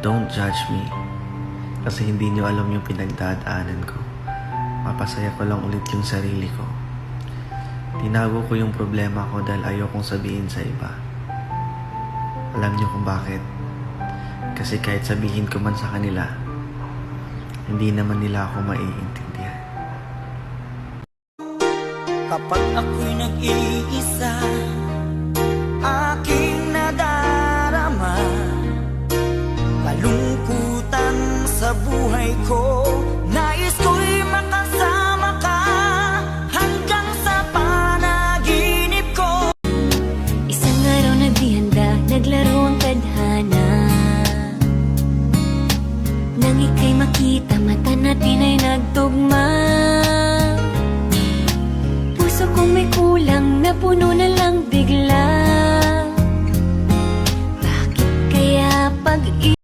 Don't judge me. Kasi hindi nyo alam yung pinagdadaanan ko. Mapasaya ko lang ulit yung sarili ko. Tinago ko yung problema ko dahil ayokong sabihin sa iba. Alam nyo kung bakit? Kasi kahit sabihin ko man sa kanila, hindi naman nila ako maiintindihan. Kapag ako'y nag-iisa, aking nadarama kalungkutan sa buhay ko. Nais ko'y makasama ka hanggang sa panaginip ko. Isang araw naghihanda, naglaro ang tadhana. Nang ika'y makita, mata natin ay nagtugma. Puso kong may kulang, napuno na lang bigla.